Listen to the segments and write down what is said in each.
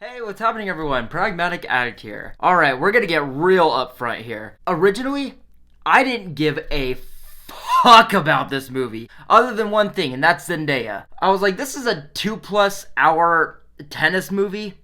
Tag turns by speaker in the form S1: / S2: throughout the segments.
S1: Hey, what's happening everyone? Pragmatic Addict here. Alright, we're gonna get real upfront here. Originally, I didn't give a fuck about this movie, other than one thing, and that's Zendaya. I was like, this is a 2+ hour tennis movie.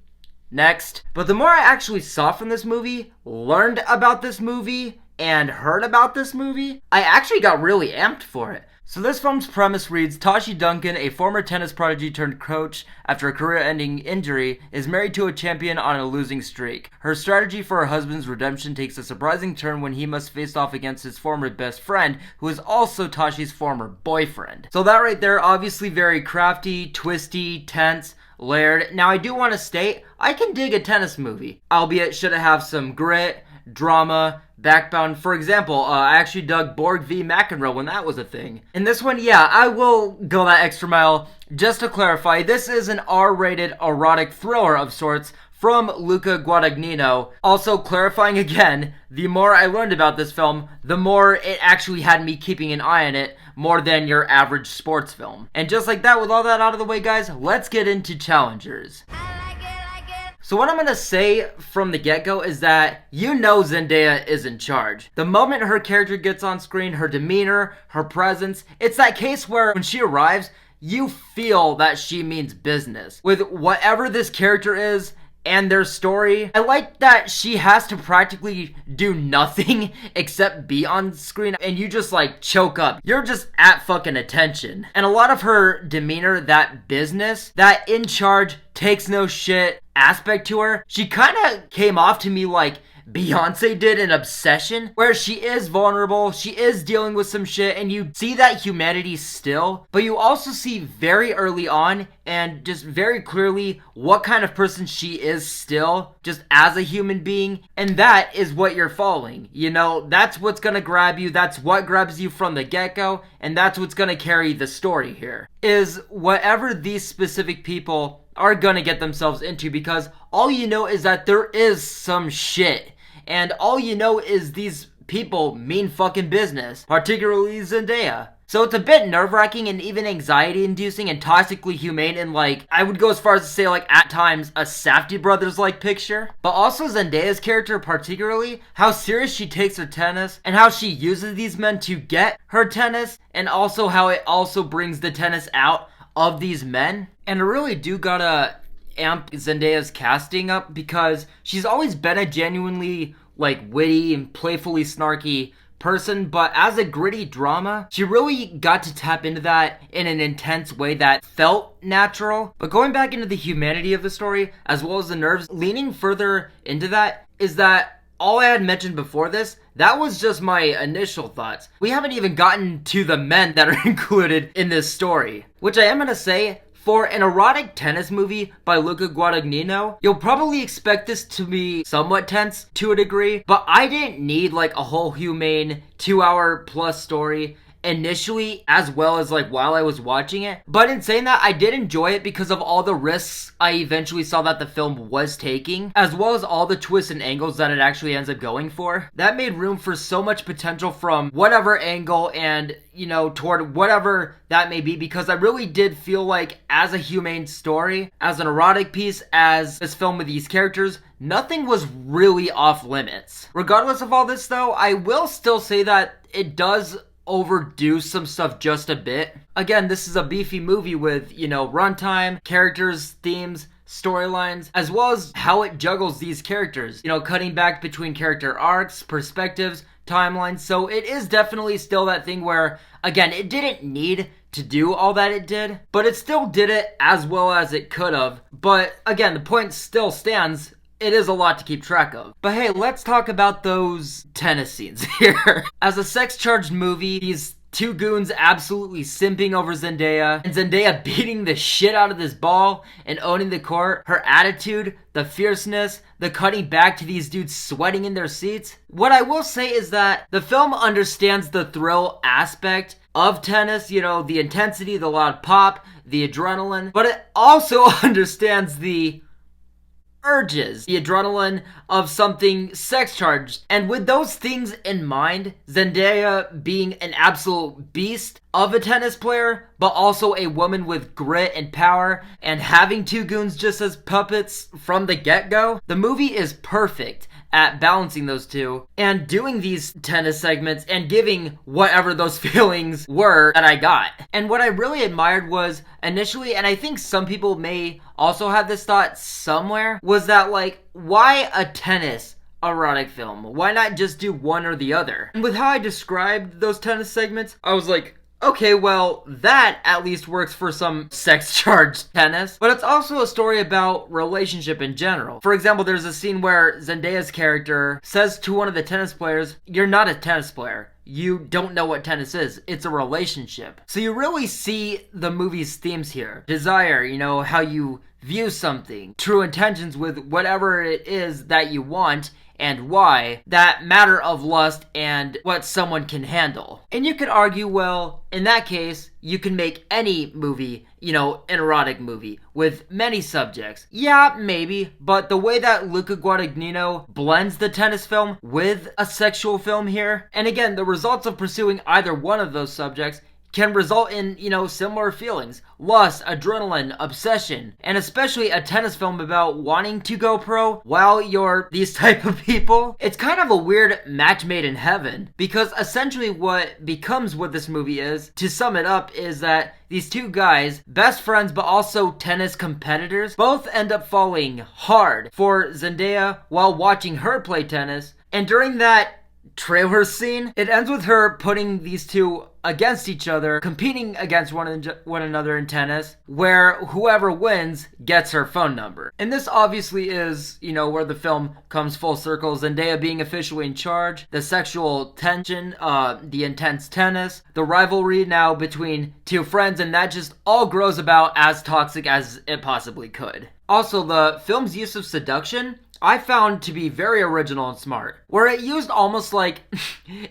S1: Next. But the more I actually saw from this movie, learned about this movie, and heard about this movie, I actually got really amped for it. So this film's premise reads, Tashi Duncan, a former tennis prodigy turned coach after a career-ending injury, is married to a champion on a losing streak. Her strategy for her husband's redemption takes a surprising turn when he must face off against his former best friend, who is also Tashi's former boyfriend. So that right there, obviously very crafty, twisty, tense, layered. Now I do want to state, I can dig a tennis movie, albeit should it have some grit, drama, backbone. For example, I actually dug Borg v McEnroe when that was a thing. In this one, yeah, I will go that extra mile. Just to clarify, this is an R-rated erotic thriller of sorts from Luca Guadagnino. Also clarifying again, the more I learned about this film, the more it actually had me keeping an eye on it, more than your average sports film. And just like that, with all that out of the way, guys, let's get into challengers. So what I'm gonna say from the get-go is that you know Zendaya is in charge. The moment her character gets on screen, her demeanor, her presence, it's that case where when she arrives, you feel that she means business. With whatever this character is, and their story. I like that she has to practically do nothing except be on screen and you just like choke up. You're just at fucking attention. And a lot of her demeanor, that business, that in charge, takes no shit aspect to her, she kind of came off to me like Beyonce did in Obsession, where she is vulnerable, she is dealing with some shit, and you see that humanity still, but you also see very early on, and just very clearly, what kind of person she is still, just as a human being, and that is what you're following. You know, that's what's gonna grab you, that's what grabs you from the get-go, and that's what's gonna carry the story here, is whatever these specific people are gonna get themselves into, because all you know is that there is some shit. And all you know is these people mean fucking business, particularly Zendaya. So it's a bit nerve-wracking and even anxiety-inducing and toxically humane in like, I would go as far as to say like at times, a Safdie Brothers-like picture. But also Zendaya's character particularly, how serious she takes her tennis and how she uses these men to get her tennis and also how it also brings the tennis out of these men. And I really do gotta amp Zendaya's casting up because she's always been a genuinely like witty and playfully snarky person, but as a gritty drama, she really got to tap into that in an intense way that felt natural. But going back into the humanity of the story, as well as the nerves, leaning further into that, is that all I had mentioned before this, that was just my initial thoughts. We haven't even gotten to the men that are included in this story, which I am gonna say, for an erotic tennis movie by Luca Guadagnino, you'll probably expect this to be somewhat tense to a degree, but I didn't need like a whole humane 2-hour plus story initially, as well as like while I was watching it. But in saying that, I did enjoy it because of all the risks I eventually saw that the film was taking, as well as all the twists and angles that it actually ends up going for. That made room for so much potential from whatever angle and, you know, toward whatever that may be, because I really did feel like as a humane story, as an erotic piece, as this film with these characters, nothing was really off limits. Regardless of all this though, I will still say that it does overdo some stuff just a bit. Again, this is a beefy movie with, you know, runtime, characters, themes, storylines, as well as how it juggles these characters. You know, cutting back between character arcs, perspectives, timelines. So it is definitely still that thing where, again, it didn't need to do all that it did, but it still did it as well as it could have. But again, the point still stands. It is a lot to keep track of. But hey, let's talk about those tennis scenes here. As a sex-charged movie, these two goons absolutely simping over Zendaya, and Zendaya beating the shit out of this ball and owning the court, her attitude, the fierceness, the cutting back to these dudes sweating in their seats. What I will say is that the film understands the thrill aspect of tennis, you know, the intensity, the loud pop, the adrenaline, but it also understands the urges, the adrenaline of something sex charged. And with those things in mind, Zendaya being an absolute beast of a tennis player, but also a woman with grit and power, and having two goons just as puppets from the get-go, the movie is perfect at balancing those two and doing these tennis segments and giving whatever those feelings were that I got. And what I really admired was initially, and I think some people may also have this thought somewhere, was that like, why a tennis erotic film? Why not just do one or the other? And with how I described those tennis segments, I was like, okay, well, that at least works for some sex-charged tennis, but it's also a story about relationship in general. For example, there's a scene where Zendaya's character says to one of the tennis players, "You're not a tennis player. You don't know what tennis is. It's a relationship." So you really see the movie's themes here. Desire, how you view something. True intentions with whatever it is that you want, and why, that matter of lust and what someone can handle. And you could argue, well, in that case, you can make any movie, an erotic movie with many subjects. Yeah, maybe, but the way that Luca Guadagnino blends the tennis film with a sexual film here, and again, the results of pursuing either one of those subjects can result in, similar feelings. Lust, adrenaline, obsession, and especially a tennis film about wanting to go pro while you're these type of people. It's kind of a weird match made in heaven, because essentially what this movie is, to sum it up, is that these two guys, best friends but also tennis competitors, both end up falling hard for Zendaya while watching her play tennis, and during that trailer scene, it ends with her putting these two against each other, competing against one another in tennis, where whoever wins gets her phone number. And this obviously is, where the film comes full circle. Zendaya being officially in charge, the sexual tension, the intense tennis, the rivalry now between two friends, and that just all grows about as toxic as it possibly could. Also, the film's use of seduction I found to be very original and smart, where it used almost like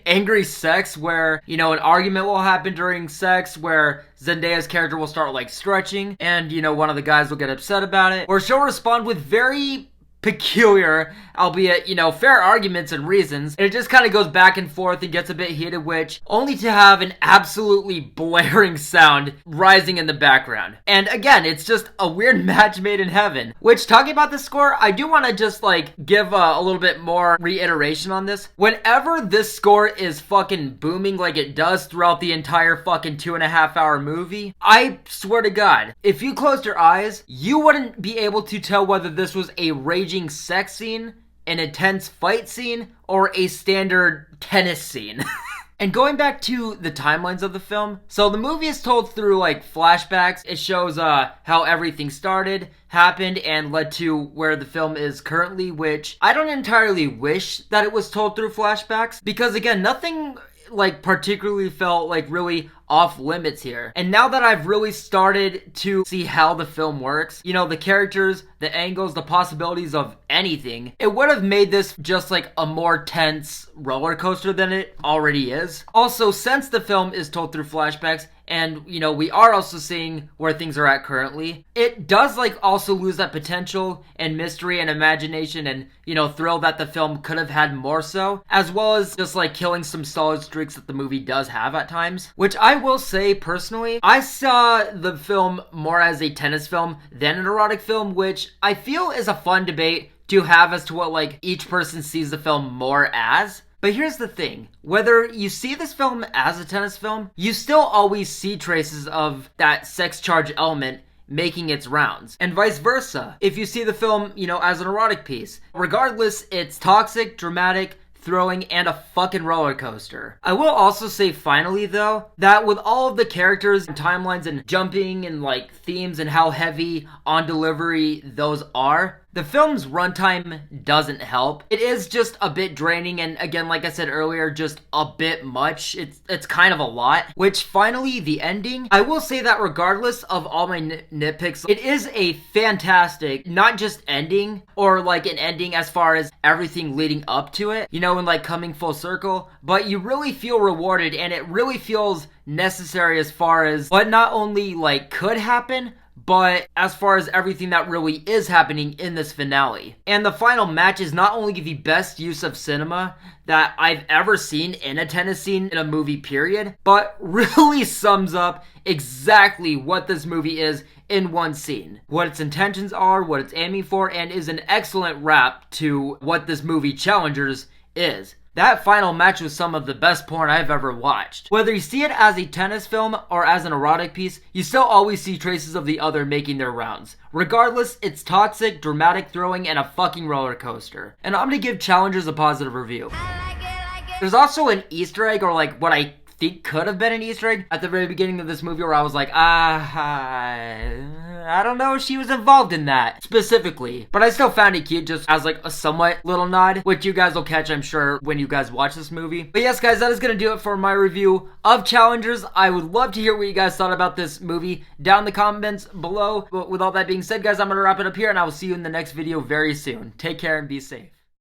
S1: angry sex, where, an argument will happen during sex, where Zendaya's character will start like stretching, and, one of the guys will get upset about it, or she'll respond with very peculiar, albeit, fair arguments and reasons, and it just kind of goes back and forth and gets a bit heated, which only to have an absolutely blaring sound rising in the background. And again, it's just a weird match made in heaven, which, talking about the score, I do want to just give a little bit more reiteration on this. Whenever this score is fucking booming like it does throughout the entire fucking 2.5 hour movie, I swear to God, if you closed your eyes, you wouldn't be able to tell whether this was a raging sex scene, an intense fight scene, or a standard tennis scene. And going back to the timelines of the film, so the movie is told through flashbacks. It shows how everything started, happened, and led to where the film is currently, which I don't entirely wish that it was told through flashbacks, because again, nothing particularly felt really off limits here. And now that I've really started to see how the film works, the characters, the angles, the possibilities of anything, it would have made this just a more tense roller coaster than it already is. Also, since the film is told through flashbacks, and, we are also seeing where things are at currently, it does, also lose that potential and mystery and imagination and, thrill that the film could have had more so, as well as just, killing some solid streaks that the movie does have at times. Which I will say, personally, I saw the film more as a tennis film than an erotic film, which I feel is a fun debate to have as to what, each person sees the film more as. But here's the thing, whether you see this film as a tennis film, you still always see traces of that sex charge element making its rounds, and vice versa. If you see the film, as an erotic piece, regardless, it's toxic, dramatic, thrilling, and a fucking roller coaster. I will also say finally though, that with all of the characters and timelines and jumping and themes and how heavy on delivery those are, the film's runtime doesn't help. It is just a bit draining, and again, like I said earlier, just a bit much. It's kind of a lot. Which, finally, the ending, I will say that regardless of all my nitpicks, it is a fantastic, not just ending, or an ending as far as everything leading up to it, and coming full circle, but you really feel rewarded, and it really feels necessary as far as what not only could happen, but as far as everything that really is happening in this finale. And the final match is not only the best use of cinema that I've ever seen in a tennis scene in a movie period, but really sums up exactly what this movie is in one scene. What its intentions are, what it's aiming for, and is an excellent wrap to what this movie Challengers is. That final match was some of the best porn I've ever watched. Whether you see it as a tennis film or as an erotic piece, you still always see traces of the other making their rounds. Regardless, it's toxic, dramatic, thrilling, and a fucking roller coaster. And I'm gonna give Challengers a positive review. There's also an Easter egg, or like what I think could have been an Easter egg at the very beginning of this movie where I was like, I don't know if she was involved in that specifically, but I still found it cute just as like a somewhat little nod, which you guys will catch, I'm sure, when you guys watch this movie. But yes, guys, that is going to do it for my review of Challengers. I would love to hear what you guys thought about this movie down in the comments below. But with all that being said, guys, I'm going to wrap it up here, and I will see you in the next video very soon. Take care and be safe.